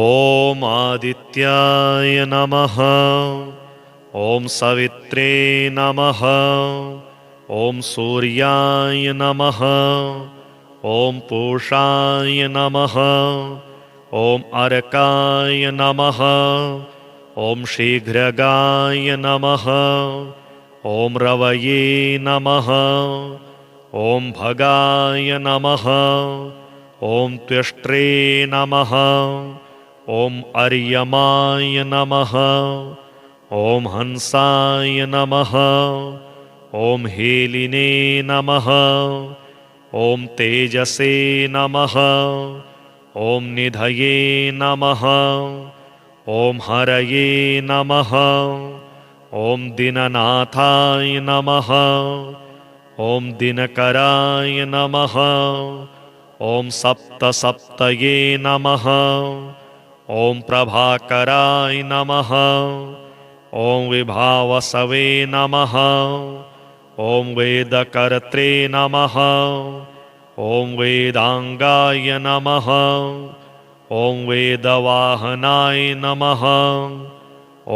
ॐ आदित्याय नमः। ॐ सवित्रे नमः। ॐ सूर्याय नमः। ॐ पूषाय नमः। ॐ अर्काय नमः। ॐ शीघ्रगाय नमः। ॐ रवये नमः। ॐ भगाय नमः। ॐ त्वष्ट्रे नमः। ॐ अर्यमाय नमः। ॐ हंसाय नमः। ॐ हेलिने नमः। ॐ तेजसे नमः। ॐ निधये नमः। ॐ हरये नमः। ॐ दीननाथाय नमः। ॐ दिनकराय नमः। ॐ सप्तसप्तये नमः। ॐ प्रभाकराय नमः। ॐ विभावसवे नमः। ॐ वेदकर्त्रे नमः। ॐ वेदांगाय नमः। ॐ वेदवाहनाय नमः।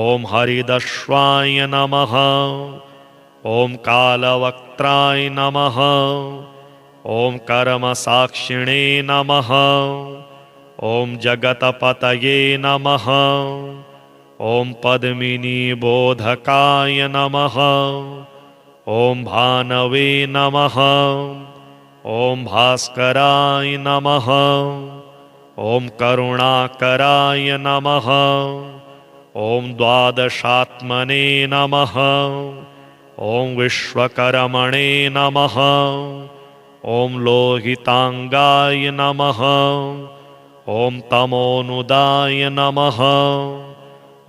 ॐ हरिदश्वाय नमः। ॐ कालवक्त्राय नमः। ॐ कर्मसाक्षिणे नमः। ॐ जगतपतये नमः। ॐ पद्मिनीबोधकाय नमः। ॐ भानवे नमः। ॐ भास्कराय नमः। ॐ करुणाकराय नमः। ॐ द्वादशात्मने नमः। ॐ विश्वकर्मणे नमः। ॐ लोहितांगाय नमः। ॐ तमोनुदाय नमः।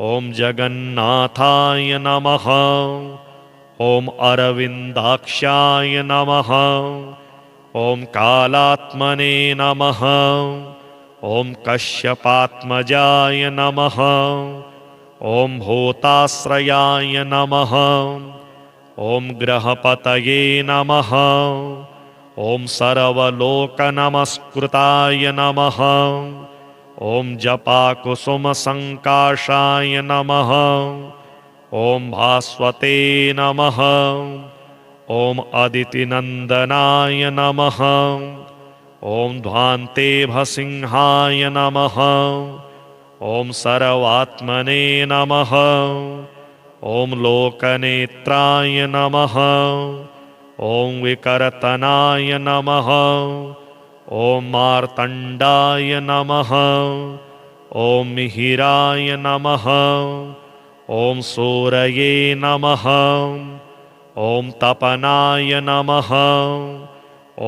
ॐ जगन्नाथाय नमः। ॐ अरविन्दाक्षाय नमः। ॐ कालात्मने नमः। ॐ कश्यपात्मजाय नमः। ॐ भूताश्रयाय नमः। ॐ ग्रहपतये नमः। ॐ सर्वलोकनमस्कृताय नमः। ॐ जपाकुसुमसङ्काशाय नमः। ॐ भास्वते नमः। ॐ अदितिनन्दनाय नमः। ॐ ध्वान्तेभसिंहाय नमः। ॐ सर्वात्मने नमः। ॐ लोकनेत्राय नमः। ॐ विकर्तनाय नमः। ॐ मार्तण्डाय नमः। ॐ मिहिराय नमः। ॐ सूरये नमः। ॐ तपनाय नमः।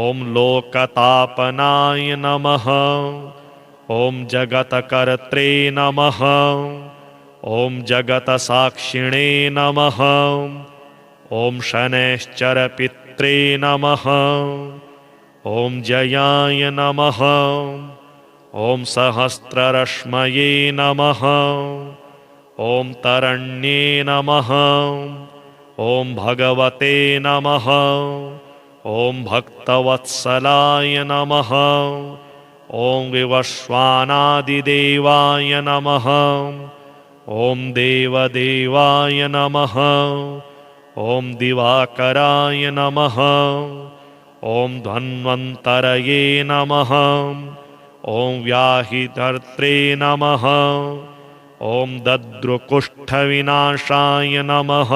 ॐ लोकतापनाय नमः। ॐ जगत्कर्त्रे नमः। ॐ जगत्साक्षिणे नमः। ॐ शनैश्चरपित्रे नमः। ॐ जयाय नमः। ॐ सहस्ररश्मये नमः। ॐ तरण्ये नमः। ॐ भगवते नमः। ॐ भक्तवत्सलाय नमः। ॐ विवस्वानादिदेवाय नमः। ॐ देवदेवाय नमः। ॐ दिवाकराय नमः। ॐ धन्वन्तरये नमः। ॐ व्याहिधर्त्रे नमः। ॐ दद्रुकुष्ठविनाशाय नमः।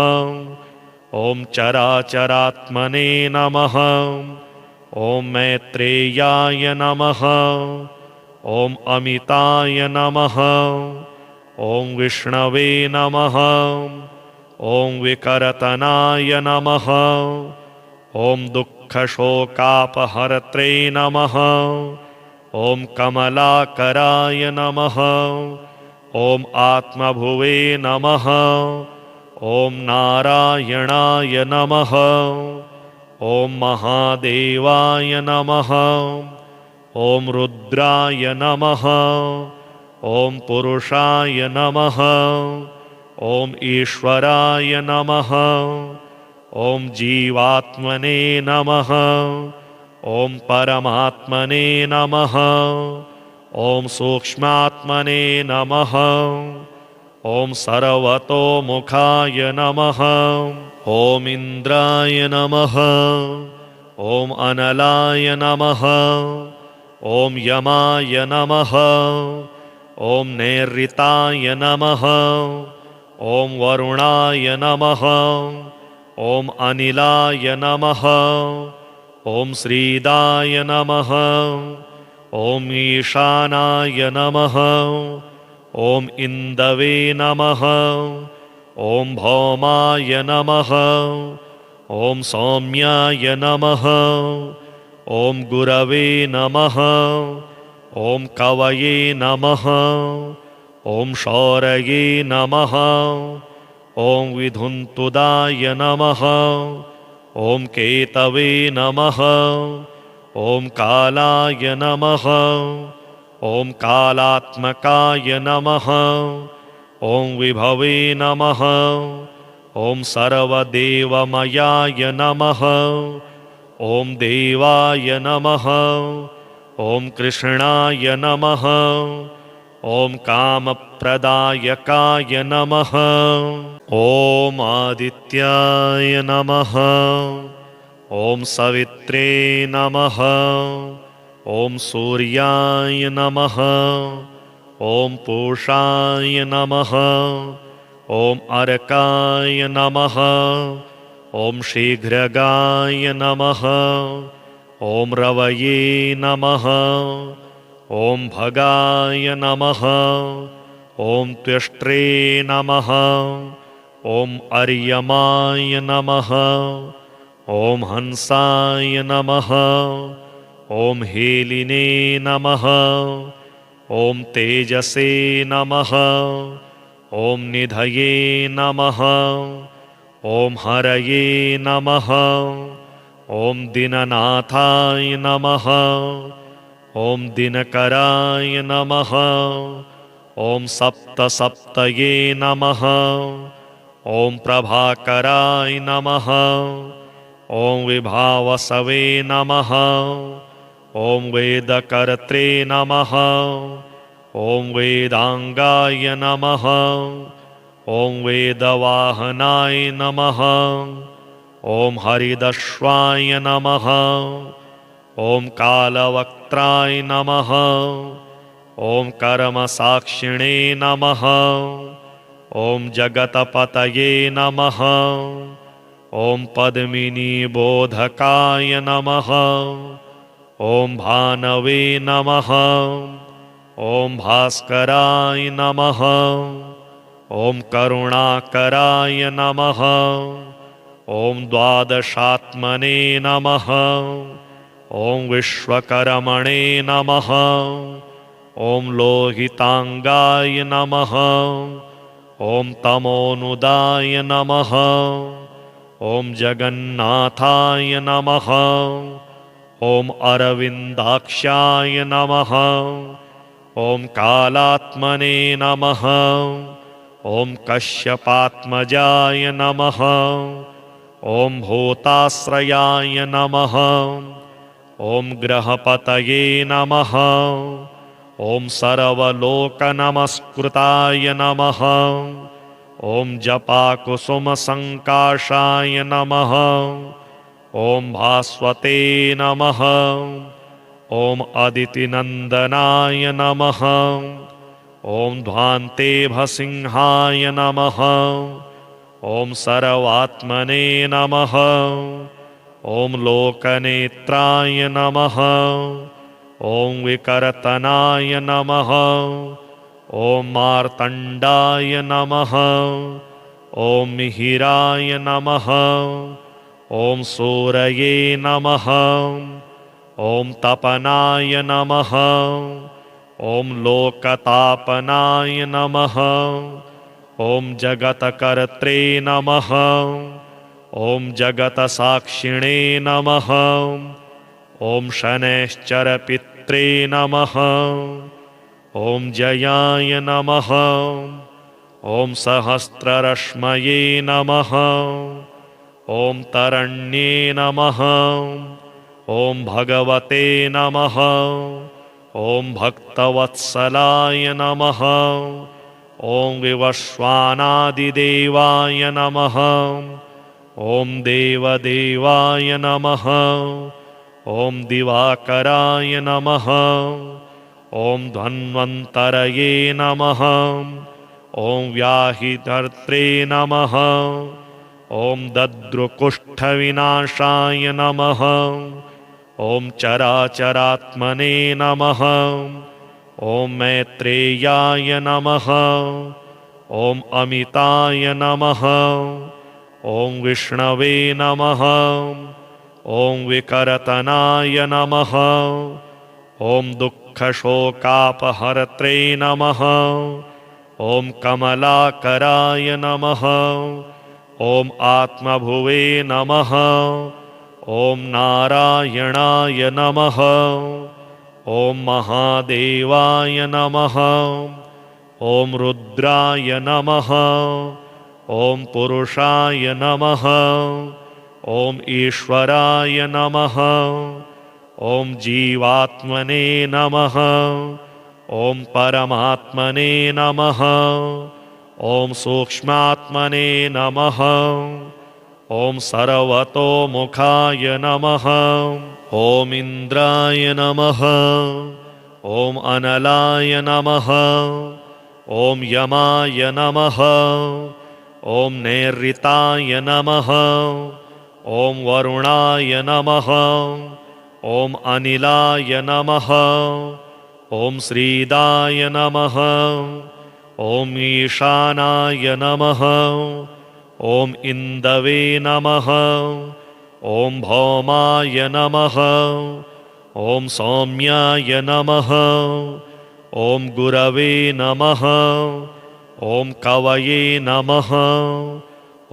ॐ चराचरात्मने नमः। ॐ मैत्रेयाय नमः। ॐ अमिताय नमः। ॐ विष्णवे नमः। ॐ विकर्तनाय नमः। ॐ दुःखशोकापहर्त्रे नमः। ॐ कमलाकराय नमः। ॐ आत्मभुवे नमः। ॐ नारायणाय नमः। ॐ महादेवाय नमः। ॐ रुद्राय नमः। ॐ पुरुषाय नमः। ॐ ईश्वराय नमः। ॐ जीवात्मने नमः। ॐ परमात्मने नमः। ॐ सूक्ष्मात्मने नमः। ॐ सर्वतोमुखाय नमः। ॐ इन्द्राय नमः। ॐ अनलाय नमः। ॐ यमाय नमः। ॐ नैऋताय नमः। ॐ वरुणाय नमः। ॐ अनिलाय नमः। ॐ श्रीदाय नमः। ॐ ईशानाय नमः। ॐ इन्दवे नमः। ॐ भौमाय नमः। ॐ सौम्याय नमः। ॐ गुरवे नमः। ॐ कवये नमः। ॐ शौरये नमः। ॐ विधुन्तुदाय नमः। ॐ केतवे नमः। ॐ कालाय नमः। ॐ कालात्मकाय नमः। ॐ विभवे नमः। ॐ सर्वदेवमयाय नमः। ॐ देवाय नमः। ॐ कृष्णाय नमः। ॐ कामप्रदायकाय नमः। ॐ आदित्याय नमः। ॐ सवित्रे नमः। ॐ सूर्याय नमः। ॐ पूषाय नमः। ॐ अर्काय नमः। ॐ शीघ्रगाय नमः। ॐ रवये नमः। ॐ भगाय नमः। ॐ त्वष्ट्रे नमः। ॐ अर्यमाय नमः। ॐ हंसाय नमः। ॐ हेलिने नमः। ॐ तेजसे नमः। ॐ निधये नमः। ॐ हरये नमः। ॐ दीननाथाय नमः। ॐ दिनकराय नमः। ॐ सप्तसप्तये नमः। ॐ प्रभाकराय नमः। ॐ विभावसवे नमः। ॐ वेदकर्त्रे नमः। ॐ वेदांगाय नमः। ॐ वेदवाहनाय नमः। ॐ हरिदश्वाय नमः। ॐ कालवक्त्राय नमः। ॐ कर्मसाक्षिणे नमः। ॐ जगतपतये नमः। ॐ पद्मिनीबोधकाय नमः। ॐ भानवे नमः। ॐ भास्कराय नमः। ॐ करुणाकराय नमः। ॐ द्वादशात्मने नमः। ॐ विश्वकर्मणे नमः। ॐ लोहितांगाय नमः। ॐ तमोनुदाय नमः। ॐ जगन्नाथाय नमः। ॐ अरविन्दाक्षाय नमः। ॐ कालात्मने नमः। ॐ कश्यपात्मजाय नमः। ॐ भूताश्रयाय नमः। ॐ ग्रहपतये नमः। ॐ सर्वलोकनमस्कृताय नमः। ॐ जपाकुसुमसङ्काशाय नमः। ॐ भास्वते नमः। ॐ अदितिनन्दनाय नमः। ॐ ध्वान्तेभसिंहाय नमः। ॐ सर्वात्मने नमः। ॐ लोकनेत्राय नमः। ॐ विकर्तनाय नमः। ॐ मार्तण्डाय नमः। ॐ मिहिराय नमः। ॐ सूरये नमः। ॐ तपनाय नमः। ॐ लोकतापनाय नमः। ॐ जगत्कर्त्रे नमः। ॐ जगत्साक्षिणे नमः। ॐ शनैश्चरपित्रे नमः। ॐ जयाय नमः। ॐ सहस्ररश्मये नमः। ॐ तरण्ये नमः। ॐ भगवते नमः। ॐ भक्तवत्सलाय नमः। ॐ विवस्वानादिदेवाय नमः। ॐ देवदेवाय नमः। ॐ दिवाकराय नमः। ॐ धन्वन्तरये नमः। ॐ व्याहितर्त्रे नमः। ॐ दद्रुकुष्ठविनाशाय नमः। ॐ चराचरात्मने नमः। ॐ मैत्रेयाय नमः। ॐ अमिताय नमः। ॐ विष्णवे नमः। ॐ विकर्तनाय नमः। ॐ दुःखशोकापहर्त्रे नमः। ॐ कमलाकराय नमः। ॐ आत्मभुवे नमः। ॐ नारायणाय नमः। ॐ महादेवाय नमः। ॐ रुद्राय नमः। ॐ पुरुषाय नमः। ॐ ईश्वराय नमः। ॐ जीवात्मने नमः। ॐ परमात्मने नमः। ॐ सूक्ष्मात्मने नमः। ॐ सर्वतोमुखाय नमः। ॐ इन्द्राय नमः। ॐ अनलाय नमः। ॐ यमाय नमः। ॐ नैऋताय नमः। ॐ वरुणाय नमः। ॐ अनिलाय नमः। ॐ श्रीदाय नमः। ॐ ईशानाय नमः। ॐ इन्दवे नमः। ॐ भौमाय नमः। ॐ सौम्याय नमः। ॐ गुरवे नमः। ॐ कवये नमः।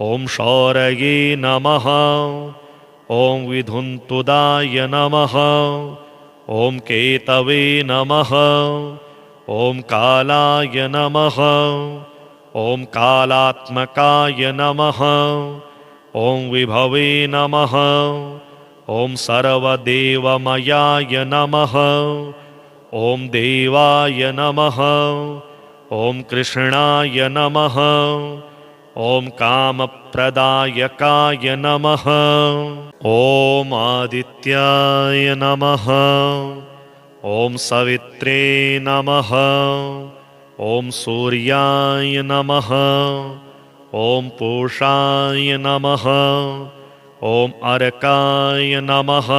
ॐ शौरये नमः। ॐ विधुन्तुदाय नमः। ॐ केतवे नमः। ॐ कालाय नमः। ॐ कालात्मकाय नमः। ॐ विभवे नमः। ॐ सर्वदेवमयाय नमः। ॐ देवाय नमः। ॐ कृष्णाय नमः। ॐ कामप्रदायकाय नमः। ॐ आदित्याय नमः। ॐ सवित्रे नमः। ॐ सूर्याय नमः। ॐ पूषाय नमः। ॐ अर्काय नमः।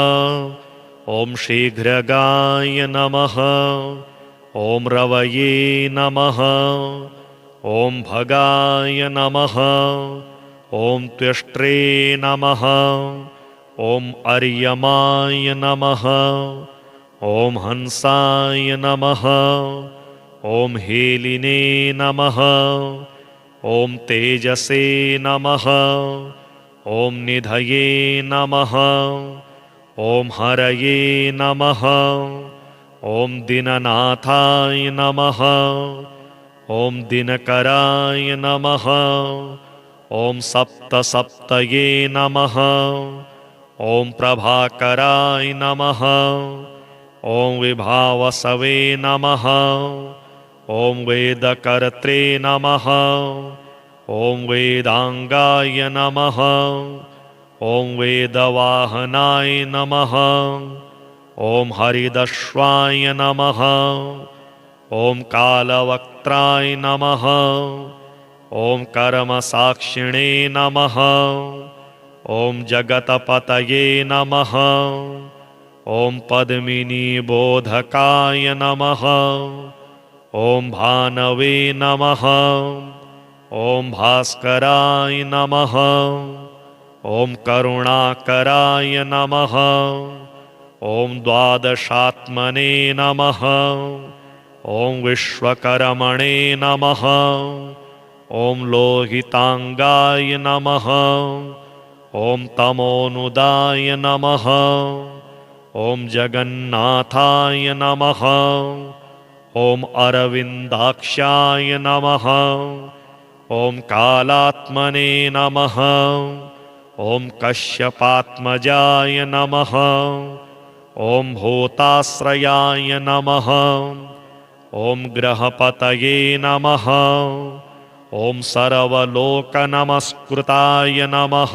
ॐ शीघ्रगाय नमः। ॐ रवये नमः। ॐ भगाय नमः। ॐ त्वष्ट्रे नमः। ॐ अर्यमाय नमः। ॐ हंसाय नमः। ॐ हेलिने नमः। ॐ तेजसे नमः। ॐ निधये नमः। ॐ हरये नमः। ॐ दीननाथाय नमः। ॐ दिनकराय नमः। ॐ सप्तसप्तये नमः। ॐ प्रभाकराय नमः। ॐ विभावसवे नमः। ॐ वेदकर्त्रे नमः। ॐ वेदांगाय नमः। ॐ वेदवाहनाय नमः। ॐ हरिदश्वाय नमः। ॐ कालवक्त्राय नमः। ॐ कर्मसाक्षिणे नमः। ॐ जगतपतये नमः। ॐ पद्मिनीबोधकाय नमः। ॐ भानवे नमः। ॐ भास्कराय नमः। ॐ करुणाकराय नमः। ॐ द्वादशात्मने नमः। ॐ विश्वकर्मणे नमः। ॐ लोहितांगाय नमः। ॐ तमोनुदाय नमः। ॐ जगन्नाथाय नमः। ॐ अरविन्दाक्षाय नमः। ॐ कालात्मने नमः। ॐ कश्यपात्मजाय नमः। ॐ भूताश्रयाय नमः। ॐ ग्रहपतये नमः। ॐ सर्वलोकनमस्कृताय नमः।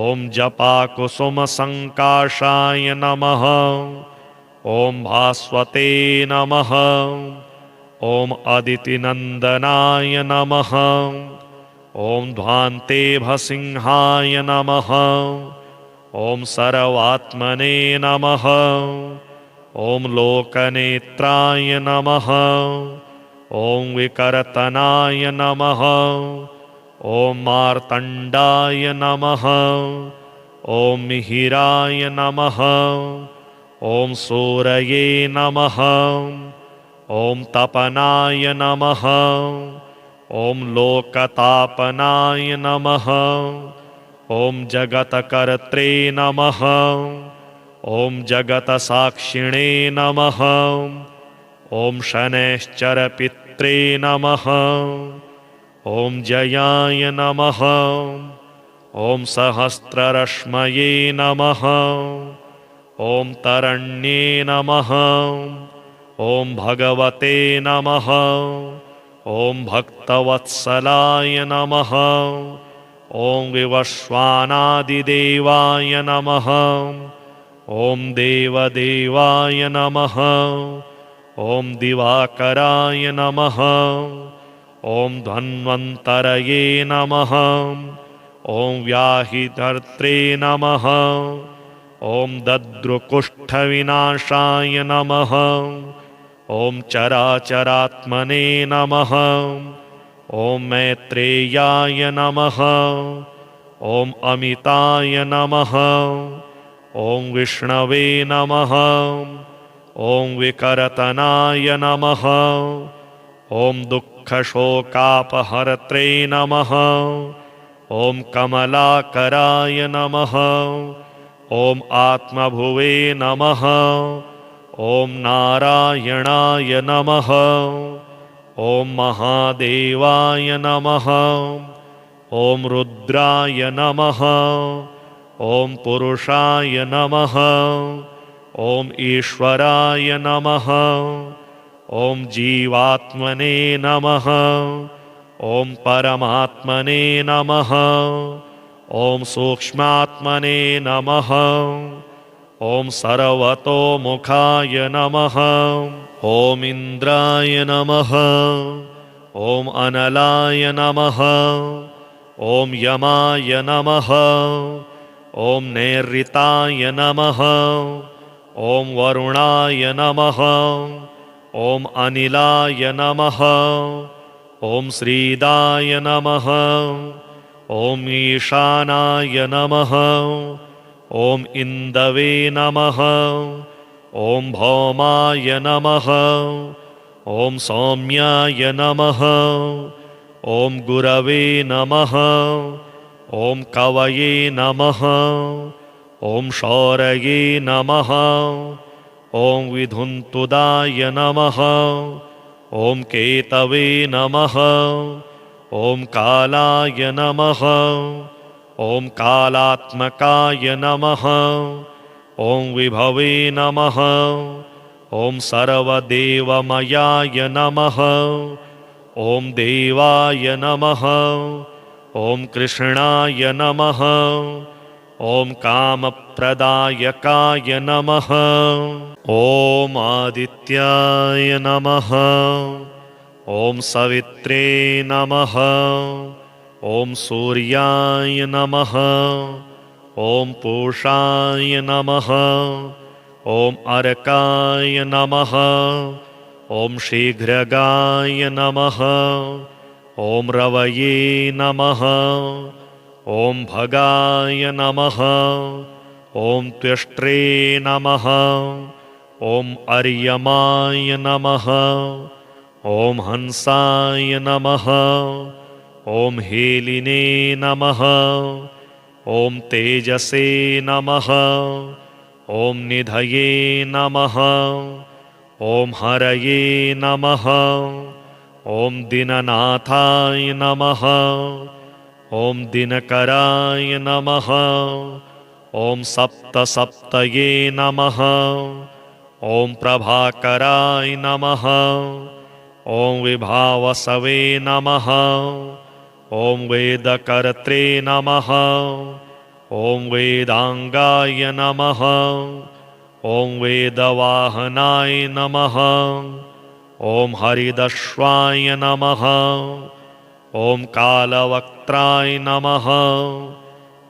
ॐ जपाकुसुमसङ्काशाय नमः। ॐ भास्वते नमः। ॐ अदितिनन्दनाय नमः। ॐ ध्वान्तेभसिंहाय नमः। ॐ सर्वात्मने नमः। ॐ लोकनेत्राय नमः। ॐ विकर्तनाय नमः। ॐ मार्तण्डाय नमः। ॐ मिहिराय नमः। ॐ सूरये नमः। ॐ तपनाय नमः। ॐ लोकतापनाय नमः। ॐ जगत्कर्त्रे नमः। ॐ जगत्साक्षिणे नमः। ॐ शनैश्चरपित्रे नमः। ॐ जयाय नमः। ॐ सहस्ररश्मये नमः। ॐ तरण्ये नमः। ॐ भगवते नमः। ॐ भक्तवत्सलाय नमः। ॐ विवस्वानादिदेवाय नमः। ॐ देवदेवाय नमः। ॐ दिवाकराय नमः। ॐ धन्वन्तरये नमः। ॐ व्याहिधर्त्रे नमः। ॐ दद्रुकुष्ठविनाशाय नमः। ॐ चराचरात्मने नमः। ॐ मैत्रेयाय नमः। ॐ अमिताय नमः। ॐ विष्णवे नमः। ॐ विकर्तनाय नमः। ॐ दुःखशोकापहर्त्रे नमः। ॐ कमलाकराय नमः। ॐ आत्मभुवे नमः। ॐ नारायणाय नमः। ॐ महादेवाय नमः। ॐ रुद्राय नमः। ॐ पुरुषाय नमः। ॐ ईश्वराय नमः। ॐ जीवात्मने नमः। ॐ परमात्मने नमः। ॐ सूक्ष्मात्मने नमः। ॐ सर्वतोमुखाय नमः। ॐ इन्द्राय नमः। ॐ अनलाय नमः। ॐ यमाय नमः। ॐ नैऋताय नमः। ॐ वरुणाय नमः। ॐ अनिलाय नमः। ॐ श्रीदाय नमः। ॐ ईशानाय नमः। ॐ इन्दवे नमः। ॐ भौमाय नमः। ॐ सौम्याय नमः। ॐ गुरवे नमः। ॐ कवये नमः। ॐ शौरये नमः। ॐ विधुन्तुदाय नमः। ॐ केतवे नमः। ॐ कालाय नमः। ॐ कालात्मकाय नमः। ॐ विभवे नमः। ॐ सर्वदेवमयाय नमः। ॐ देवाय नमः। ॐ कृष्णाय नमः। ॐ कामप्रदायकाय नमः। ॐ आदित्याय नमः। ॐ सवित्रे नमः। ॐ सूर्याय नमः। ॐ पूषाय नमः। ॐ अर्काय नमः। ॐ शीघ्रगाय नमः। ॐ रवये नमः। ॐ भगाय नमः। ॐ त्वष्ट्रे नमः। ॐ अर्यमाय नमः। ॐ हंसाय नमः। ॐ हेलिने नमः। ॐ तेजसे नमः। ॐ निधये नमः। ॐ हरये नमः। ॐ दीननाथाय नमः। ॐ दिनकराय नमः। ॐ सप्तसप्तये नमः। ॐ प्रभाकराय नमः। ॐ विभावसवे नमः। ॐ वेदकर्त्रे नमः। ॐ वेदांगाय नमः। ॐ वेदवाहनाय नमः। ॐ हरिदश्वाय नमः। ॐ कालवक्त्राय नमः।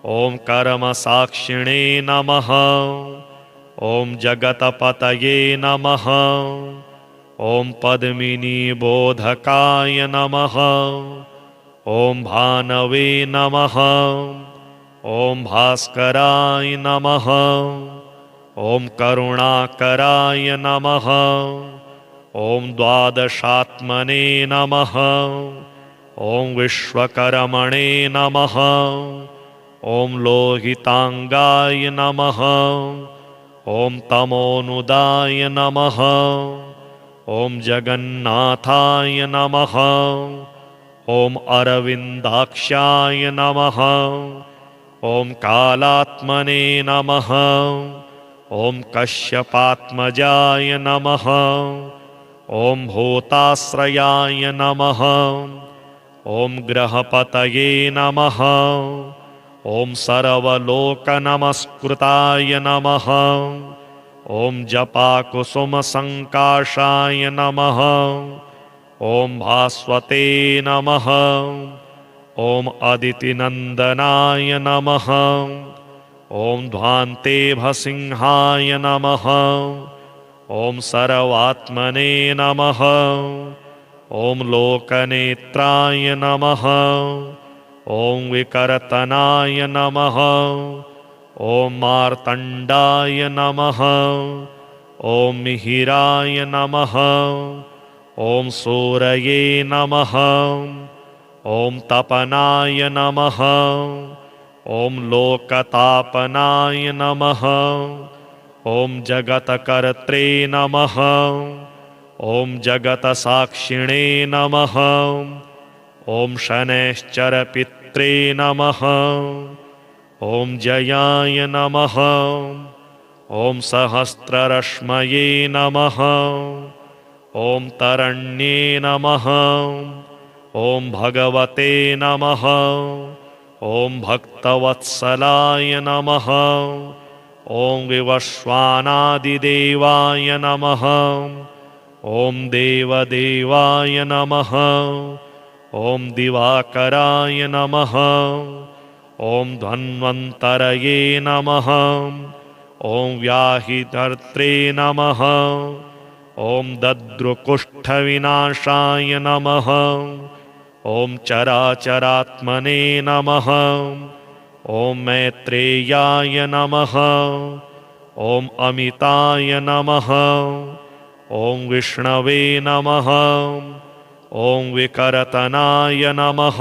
ॐ कर्मसाक्षिणे नमः। ॐ जगतपतये नमः। ॐ पद्मिनीबोधकाय नमः। ॐ भानवे नमः। ॐ भास्कराय नमः। ॐ करुणाकराय नमः। ॐ द्वादशात्मने नमः। ॐ विश्वकर्मणे नमः। ॐ लोहितांगाय नमः। ॐ तमोनुदाय नमः। ॐ जगन्नाथाय नमः। ॐ अरविन्दाक्षाय नमः। ॐ कालात्मने नमः। ॐ कश्यपात्मजाय नमः। ॐ भूताश्रयाय नमः। ॐ ग्रहपतये नमः। ॐ सर्वलोकनमस्कृताय नमः। ॐ जपाकुसुमसङ्काशाय नमः। ॐ भास्वते नमः। ॐ अदितिनन्दनाय नमः। ॐ ध्वान्तेभसिंहाय नमः। ॐ सर्वात्मने नमः। ॐ लोकनेत्राय नमः। ॐ विकर्तनाय नमः। ॐ मार्तण्डाय नमः। ॐ मिहिराय नमः। ॐ सूरये नमः। ॐ तपनाय नमः। ॐ लोकतापनाय नमः। ॐ जगत्कर्त्रे नमः। ॐ जगत्साक्षिणे नमः। ॐ शनैश्चरपित्रे नमः। ॐ जयाय नमः। ॐ सहस्ररश्मये नमः। ॐ तरण्ये नमः। ॐ भगवते नमः। ॐ भक्तवत्सलाय नमः। ॐ विवस्वानादिदेवाय नमः। ॐ देवदेवाय नमः। ॐ दिवाकराय नमः। ॐ धन्वन्तरये नमः। ॐ व्याहितर्त्रे नमः। ॐ दद्रुकुष्ठविनाशाय नमः। ॐ चराचरात्मने नमः। ॐ मैत्रेयाय नमः। ॐ अमिताय नमः। ॐ विष्णवे नमः। ॐ विकर्तनाय नमः।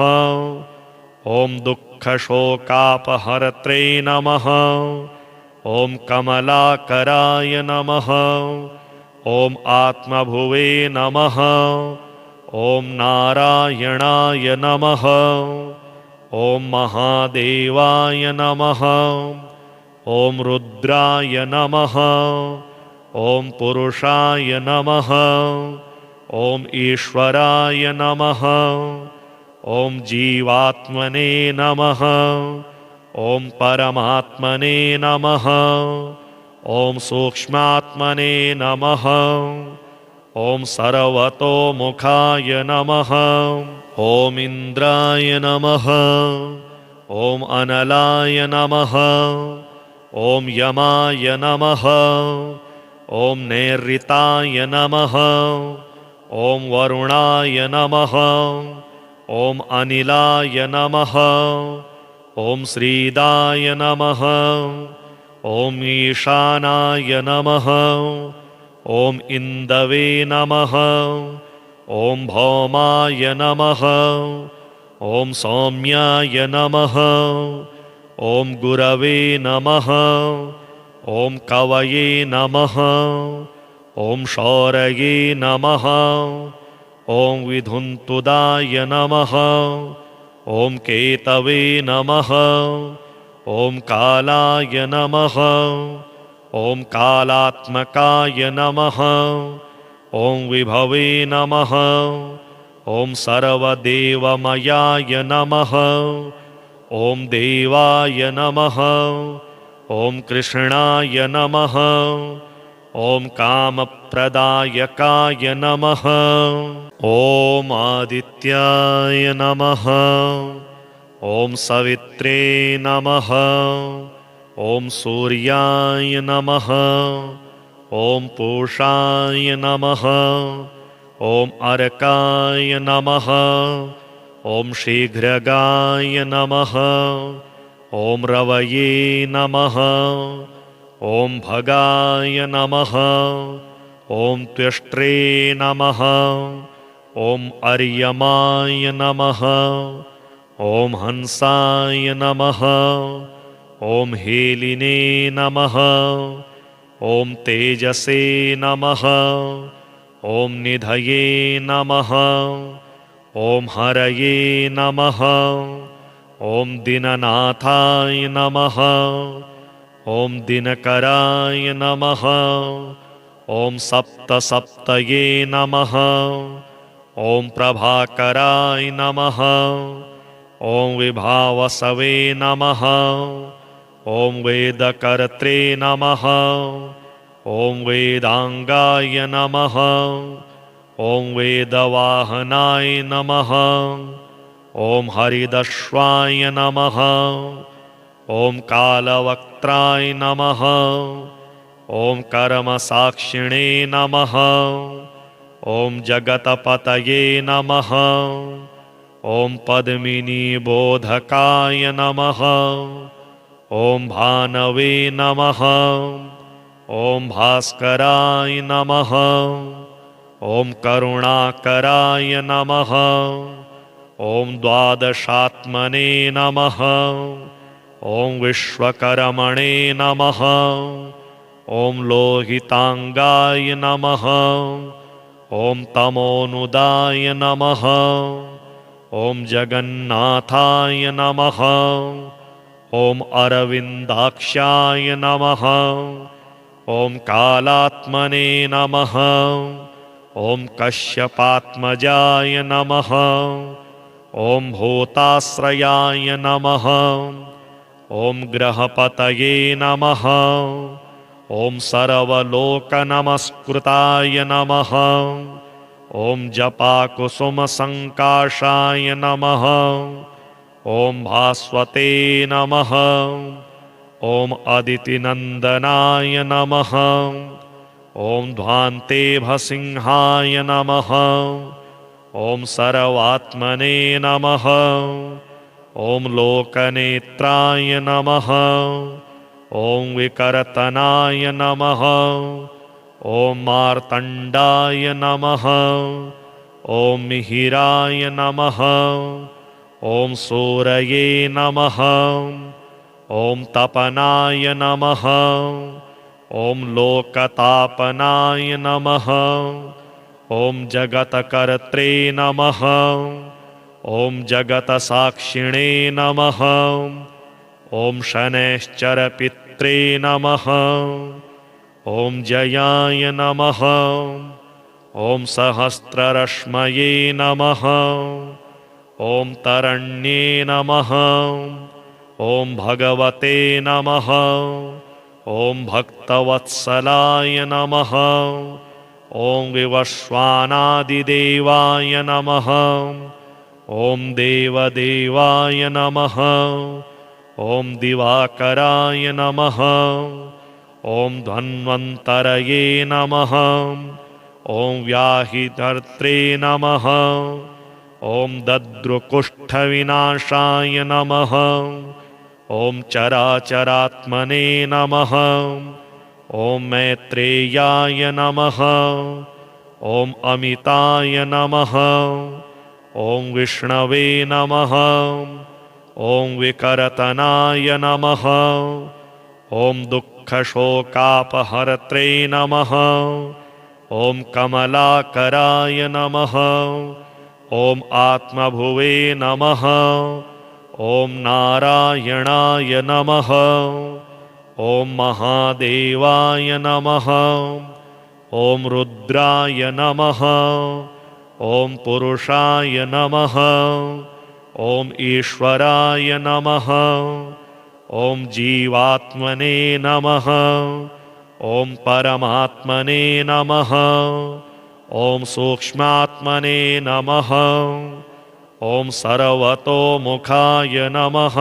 ॐ दुःखशोकापहर्त्रे नमः। ॐ कमलाकराय नमः। ॐ आत्मभुवे नमः। ॐ नारायणाय नमः। ॐ महादेवाय नमः। ॐ रुद्राय नमः। ॐ पुरुषाय नमः। ॐ ईश्वराय नमः। ॐ जीवात्मने नमः। ॐ परमात्मने नमः। ॐ सूक्ष्मात्मने नमः। ॐ सर्वतोमुखाय नमः। ॐ इन्द्राय नमः। ॐ अनलाय नमः। ॐ यमाय नमः। ॐ नैऋताय नमः। ॐ वरुणाय नमः। ॐ अनिलाय नमः। ॐ श्रीदाय नमः। ॐ ईशानाय नमः। ॐ इन्दवे नमः। ॐ भौमाय नमः। ॐ सौम्याय नमः। ॐ गुरवे नमः। ॐ कवये नमः। ॐ शौरये नमः। ॐ विधुन्तुदाय नमः। ॐ केतवे नमः। ॐ कालाय नमः। ॐ कालात्मकाय नमः। ॐ विभवे नमः। ॐ सर्वदेवमयाय नमः। ॐ देवाय नमः। ॐ कृष्णाय नमः। ॐ कामप्रदायकाय नमः। ॐ आदित्याय नमः। ॐ सवित्रे नमः। ॐ सूर्याय नमः। ॐ पूषाय नमः। ॐ अर्काय नमः। ॐ शीघ्रगाय नमः। ॐ रवये नमः। ॐ भगाय नमः। ॐ त्वष्ट्रे नमः। ॐ अर्यमाय नमः। ॐ हंसाय नमः। ॐ हेलिने नमः। ॐ तेजसे नमः। ॐ निधये नमः। ॐ हरये नमः। ॐ दीननाथाय नमः। ॐ दिनकराय नमः। ॐ सप्तसप्तये नमः। ॐ प्रभाकराय नमः। ॐ विभावसवे नमः। ॐ वेदकर्त्रे नमः। ॐ वेदांगाय नमः। ॐ वेदवाहनाय नमः। ॐ हरिदश्वाय नमः। ॐ कालवक्त्राय नमः। ॐ कर्मसाक्षिणे नमः। ॐ जगतपतये नमः। ॐ पद्मिनीबोधकाय नमः। ॐ भानवे नमः। ॐ भास्कराय नमः। ॐ करुणाकराय नमः। ॐ द्वादशात्मने नमः। ॐ विश्वकर्मणे नमः। ॐ लोहितांगाय नमः। ॐ तमोनुदाय नमः। ॐ जगन्नाथाय नमः। ॐ अरविन्दाक्षाय नमः। ॐ कालात्मने नमः। ॐ कश्यपात्मजाय नमः। ॐ भूताश्रयाय नमः। ॐ ग्रहपतये नमः। ॐ सर्वलोकनमस्कृताय नमः। ॐ जपाकुसुमसङ्काशाय नमः। ॐ भास्वते नमः। ॐ अदितिनन्दनाय नमः। ॐ ध्वान्तेभसिंहाय नमः। ॐ सर्वात्मने नमः। ॐ लोकनेत्राय नमः। ॐ विकर्तनाय नमः। ॐ मार्तण्डाय नमः। ॐ मिहिराय नमः। ॐ सूरये नमः। ॐ तपनाय नमः। ॐ लोकतापनाय नमः। ॐ जगत्कर्त्रे नमः। ॐ जगत्साक्षिणे नमः। ॐ शनैश्चरपित्रे नमः। ॐ जयाय नमः। ॐ सहस्ररश्मये नमः। ॐ तरण्ये नमः। ॐ भगवते नमः। ॐ भक्तवत्सलाय नमः। ॐ विवस्वानादिदेवाय नमः। ॐ देवदेवाय नमः। ॐ दिवाकराय नमः। ॐ धन्वन्तरये नमः। ॐ व्याहितर्त्रे नमः। ॐ दद्रुकुष्ठविनाशाय नमः। ॐ चराचरात्मने नमः। ॐ मैत्रेयाय नमः। ॐ अमिताय नमः। ॐ विष्णवे नमः। ॐ विकर्तनाय नमः। ॐ दुःखशोकापहर्त्रे नमः। ॐ कमलाकराय नमः। ॐ आत्मभुवे नमः। ॐ नारायणाय नमः। ॐ महादेवाय नमः। ॐ रुद्राय नमः। ॐ पुरुषाय नमः। ॐ ईश्वराय नमः। ॐ जीवात्मने नमः। ॐ परमात्मने नमः। ॐ सूक्ष्मात्मने नमः। ॐ सर्वतोमुखाय नमः।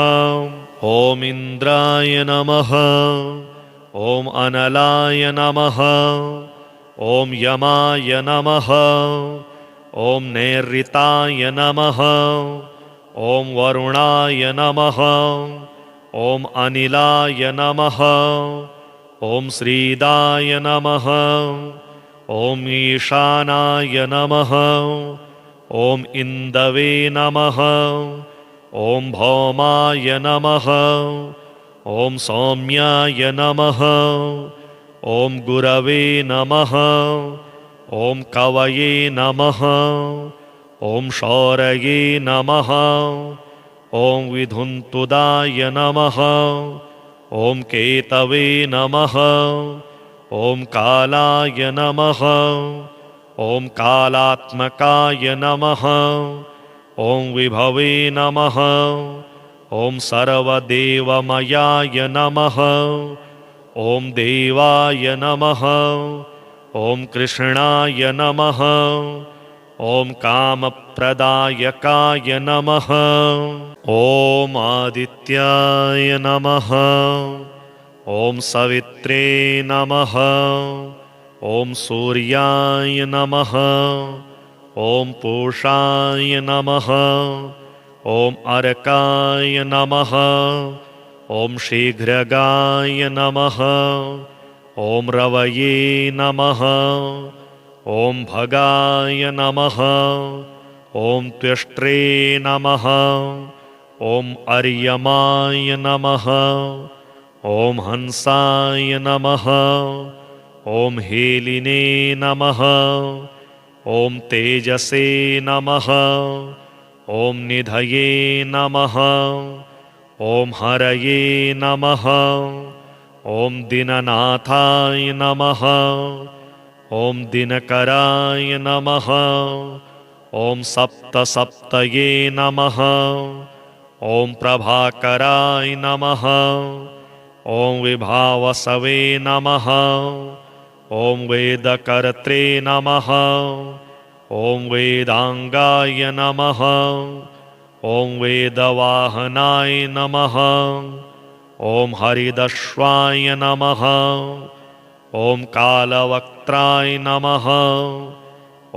ॐ इन्द्राय नमः। ॐ अनलाय नमः। ॐ यमाय नमः। ॐ नैऋताय नमः। ॐ वरुणाय नमः। ॐ अनिलाय नमः। ॐ श्रीदाय नमः। ॐ ईशानाय नमः। ॐ इन्दवे नमः। ॐ भौमाय नमः। ॐ सौम्याय नमः। ॐ गुरवे नमः। ॐ कवये नमः। ॐ शौरये नमः। ॐ विधुन्तुदाय नमः। ॐ केतवे नमः। ॐ कालाय नमः। ॐ कालात्मकाय नमः। ॐ विभवे नमः। ॐ सर्वदेवमयाय नमः। ॐ देवाय नमः। ॐ कृष्णाय नमः। ॐ कामप्रदायकाय नमः। ॐ आदित्याय नमः। ॐ सवित्रे नमः। ॐ सूर्याय नमः। ॐ पूषाय नमः। ॐ अर्काय नमः। ॐ शीघ्रगाय नमः। ॐ रवये नमः। ॐ भगाय नमः। ॐ त्वष्ट्रे नमः। ॐ अर्यमाय नमः। ॐ हंसाय नमः। ॐ हेलिने नमः। ॐ तेजसे नमः। ॐ निधये नमः। ॐ हरये नमः। ॐ दीननाथाय नमः। ॐ दिनकराय नमः। ॐ सप्तसप्तये नमः। ॐ प्रभाकराय नमः। ॐ विभावसवे नमः। ॐ वेदकर्त्रे नमः। ॐ वेदांगाय नमः। ॐ वेदवाहनाय नमः। ॐ हरिदश्वाय नमः। ॐ कालवक्त्राय नमः।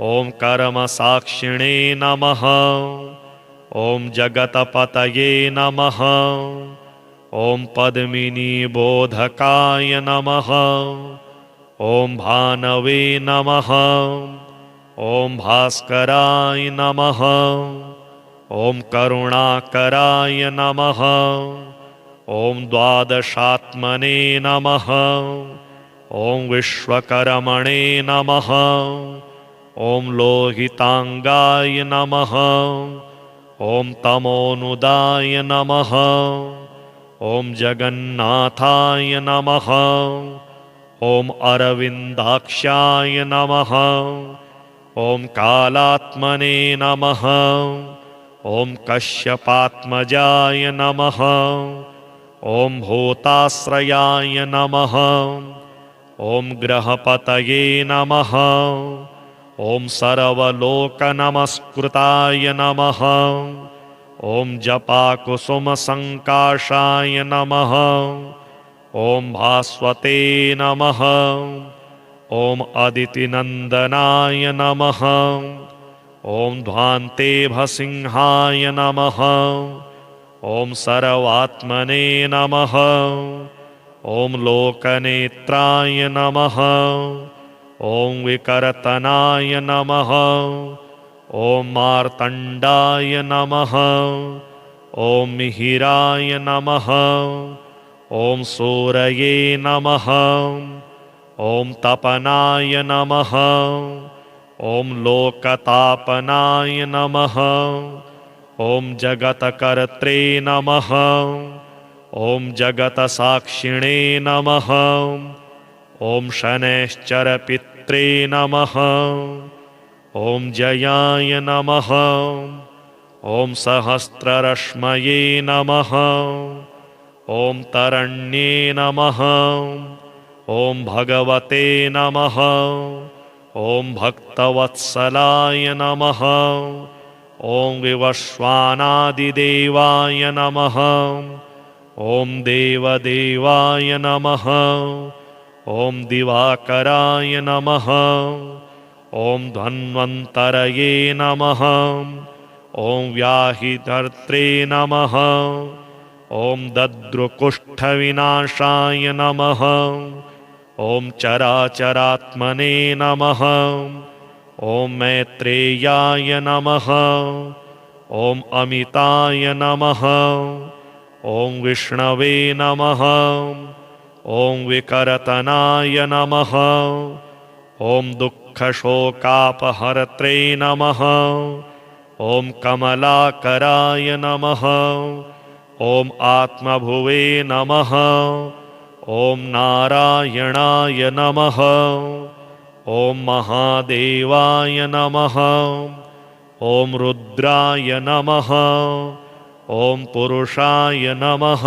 ॐ कर्मसाक्षिणे नमः। ॐ जगतपतये नमः। ॐ पद्मिनीबोधकाय नमः। ॐ भानवे नमः। ॐ भास्कराय नमः। ॐ करुणाकराय नमः। ॐ द्वादशात्मने नमः। ॐ विश्वकर्मणे नमः। ॐ लोहितांगाय नमः। ॐ तमोनुदाय नमः। ॐ जगन्नाथाय नमः। ॐ अरविन्दाक्षाय नमः। ॐ कालात्मने नमः। ॐ कश्यपात्मजाय नमः। ॐ भूताश्रयाय नमः। ॐ ग्रहपतये नमः। ॐ सर्वलोकनमस्कृताय नमः। ॐ जपाकुसुमसङ्काशाय नमः। ॐ भास्वते नमः। ॐ अदितिनन्दनाय नमः। ॐ ध्वान्तेभसिंहाय नमः। ॐ सर्वात्मने नमः। ॐ लोकनेत्राय नमः। ॐ विकर्तनाय नमः। ॐ मार्तण्डाय नमः। ॐ मिहिराय नमः। ॐ सूरये नमः। ॐ तपनाय नमः। ॐ लोकतापनाय नमः। ॐ जगत्कर्त्रे नमः। ॐ जगत्साक्षिणे नमः। ॐ शनैश्चरपित्रे नमः। ॐ जयाय नमः। ॐ सहस्ररश्मये नमः। ॐ तरण्ये नमः। ॐ भगवते नमः। ॐ भक्तवत्सलाय नमः। ॐ विवस्वानादिदेवाय नमः। ॐ देवदेवाय नमः। ॐ दिवाकराय नमः। ॐ धन्वन्तरये नमः। ॐ व्याहिधर्त्रे नमः। ॐ दद्रुकुष्ठविनाशाय नमः। ॐ चराचरात्मने नमः। ॐ मैत्रेयाय नमः। ॐ अमिताय नमः। ॐ विष्णवे नमः। ॐ विकर्तनाय नमः। ॐ दुःखशोकापहर्त्रे नमः। ॐ कमलाकराय नमः। ॐ आत्मभुवे नमः। ॐ नारायणाय नमः। ॐ महादेवाय नमः। ॐ रुद्राय नमः। ॐ पुरुषाय नमः।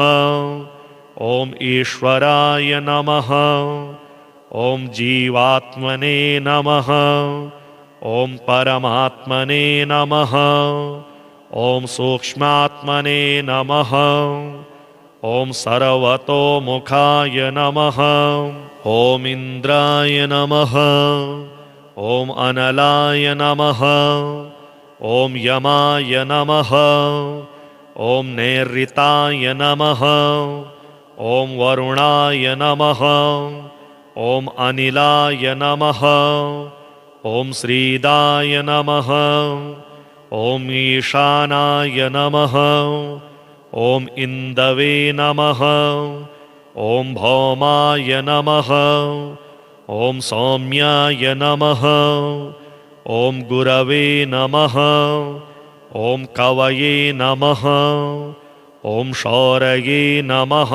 ॐ ईश्वराय नमः। ॐ जीवात्मने नमः। ॐ परमात्मने नमः। ॐ सूक्ष्मात्मने नमः। ॐ सर्वतोमुखाय नमः। ॐ इन्द्राय नमः। ॐ अनलाय नमः। ॐ यमाय नमः। ॐ नैऋताय नमः। ॐ वरुणाय नमः। ॐ अनिलाय नमः। ॐ श्रीदाय नमः। ॐ ईशानाय नमः। ॐ इन्दवे नमः। ॐ भौमाय नमः। ॐ सौम्याय नमः। ॐ गुरवे नमः। ॐ कवये नमः। ॐ शौरये नमः।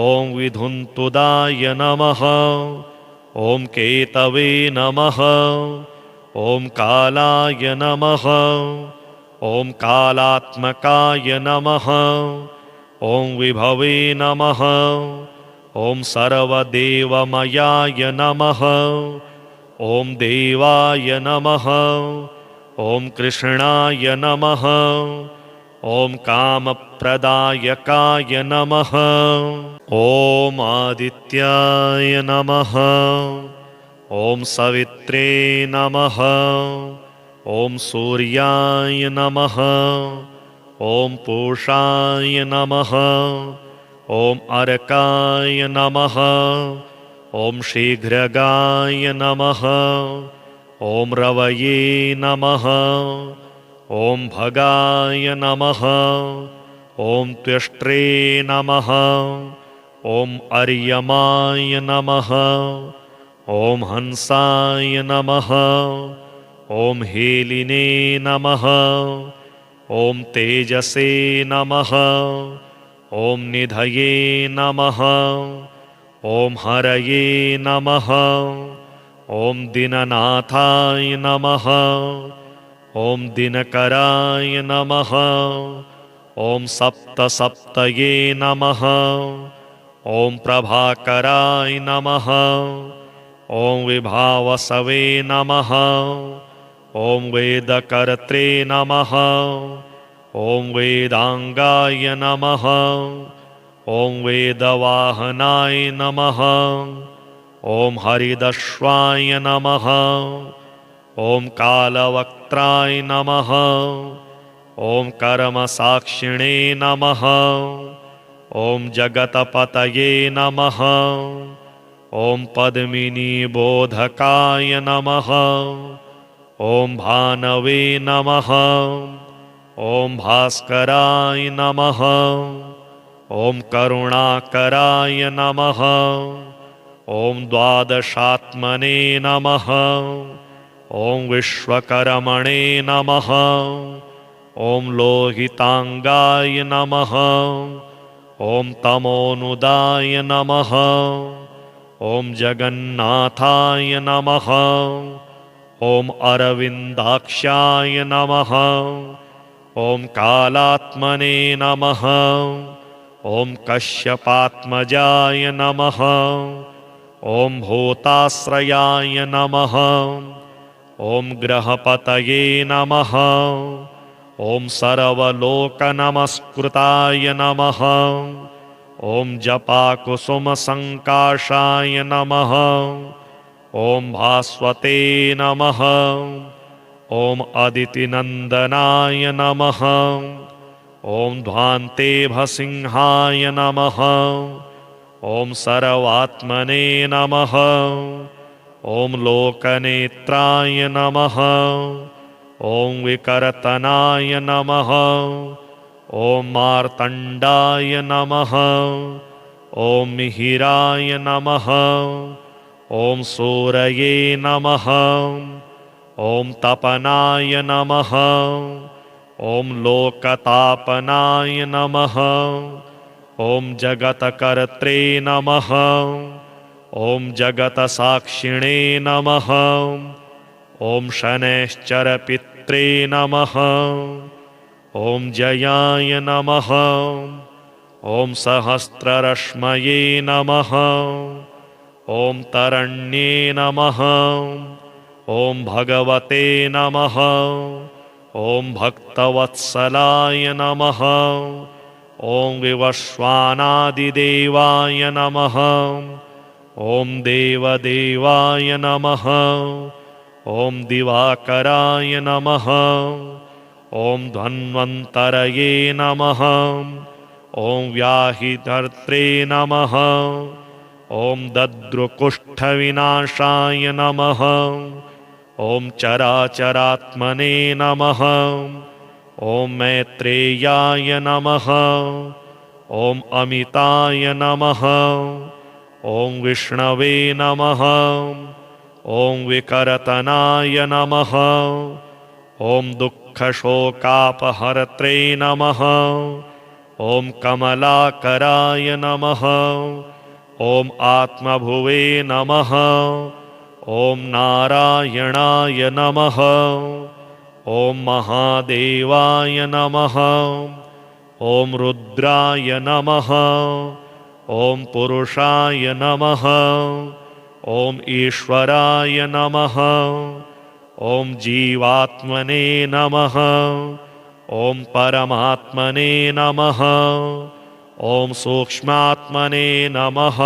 ॐ विधुन्तुदाय नमः। ॐ केतवे नमः। ॐ कालाय नमः। ॐ कालात्मकाय नमः। ॐ विभवे नमः। ॐ सर्वदेवमयाय नमः। ॐ देवाय नमः। ॐ कृष्णाय नमः। ॐ कामप्रदायकाय नमः। ॐ आदित्याय नमः। ॐ सवित्रे नमः। ॐ सूर्याय नमः। ॐ पूषाय नमः। ॐ अर्काय नमः। ॐ शीघ्रगाय नमः। ॐ रवये नमः। ॐ भगाय नमः। ॐ त्वष्ट्रे नमः। ॐ अर्यमाय नमः। ॐ हंसाय नमः। ॐ हेलिने नमः। ॐ तेजसे नमः। ॐ निधये नमः। ॐ हरये नमः। ॐ दीननाथाय नमः। ॐ दिनकराय नमः। ॐ सप्तसप्तये नमः। ॐ प्रभाकराय नमः। ॐ विभावसवे नमः। ॐ वेदकर्त्रे नमः। ॐ वेदांगाय नमः। ॐ वेदवाहनाय नमः। ॐ हरिदश्वाय नमः। ॐ कालवक्त्राय नमः। ॐ कर्मसाक्षिणे नमः। ॐ जगतपतये नमः। ॐ पद्मिनीबोधकाय नमः। ॐ भानवे नमः। ॐ भास्कराय नमः। ॐ करुणाकराय नमः। ॐ द्वादशात्मने नमः। ॐ विश्वकर्मणे नमः। ॐ लोहिताङ्गाय नमः। ॐ तमोनुदाय नमः। ॐ जगन्नाथाय नमः। ॐ अरविन्दाक्षाय नमः। ॐ कालात्मने नमः। ॐ कश्यपात्मजाय नमः। ॐ भूताश्रयाय नमः। ॐ ग्रहपतये नमः। ॐ सर्वलोकनमस्कृताय नमः। ॐ जपाकुसुमसङ्काशाय नमः। ॐ भास्वते नमः। ॐ अदितिनन्दनाय नमः। ॐ ध्वान्तेभसिंहाय नमः। ॐ सर्वात्मने नमः। ॐ लोकनेत्राय नमः। ॐ विकर्तनाय नमः। ॐ मार्तण्डाय नमः। ॐ मिहिराय नमः। ॐ सूरये नमः। ॐ तपनाय नमः। ॐ लोकतापनाय नमः। ॐ जगत्कर्त्रे नमः। ॐ जगत्साक्षिणे नमः। ॐ शनैश्चरपित्रे नमः। ॐ जयाय नमः। ॐ सहस्ररश्मये नमः। ॐ तरण्ये नमः। ॐ भगवते नमः। ॐ भक्तवत्सलाय नमः। ॐ विवस्वानादिदेवाय नमः। ॐ देवदेवाय नमः। ॐ दिवाकराय नमः। ॐ धन्वन्तरये नमः। ॐ व्याहितर्त्रे नमः। ॐ दद्रुकुष्ठविनाशाय नमः। ॐ चराचरात्मने नमः। ॐ मैत्रेयाय नमः। ॐ अमिताय नमः। ॐ विष्णवे नमः। ॐ विकर्तनाय नमः। ॐ दुःखशोकापहर्त्रे नमः। ॐ कमलाकराय नमः। ॐ आत्मभुवे नमः। ॐ नारायणाय नमः। ॐ महादेवाय नमः। ॐ रुद्राय नमः। ॐ पुरुषाय नमः। ॐ ईश्वराय नमः। ॐ जीवात्मने नमः। ॐ परमात्मने नमः। ॐ सूक्ष्मात्मने नमः।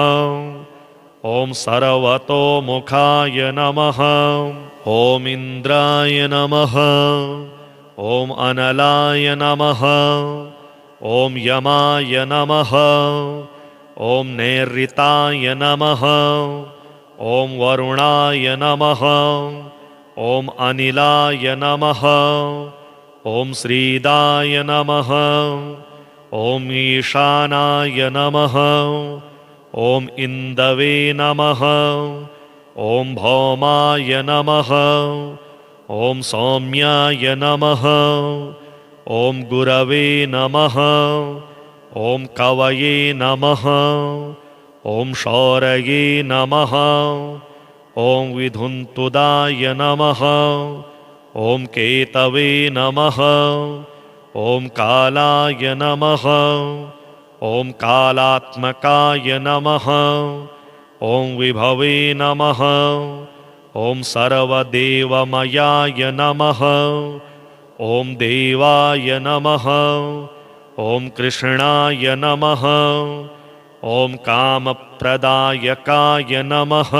ॐ सर्वतोमुखाय नमः। ॐ इन्द्राय नमः। ॐ अनलाय नमः। ॐ यमाय नमः। ॐ नैऋताय नमः। ॐ वरुणाय नमः। ॐ अनिलाय नमः। ॐ श्रीदाय नमः। ॐ ईशानाय नमः। ॐ इन्दवे नमः। ॐ भौमाय नमः। ॐ सौम्याय नमः। ॐ गुरवे नमः। ॐ कवये नमः। ॐ शौरये नमः। ॐ विधुन्तुदाय नमः। ॐ केतवे नमः। ॐ कालाय नमः। ॐ कालात्मकाय नमः। ॐ विभवे नमः। ॐ सर्वदेवमयाय नमः। ॐ देवाय नमः। ॐ कृष्णाय नमः। ॐ कामप्रदायकाय नमः।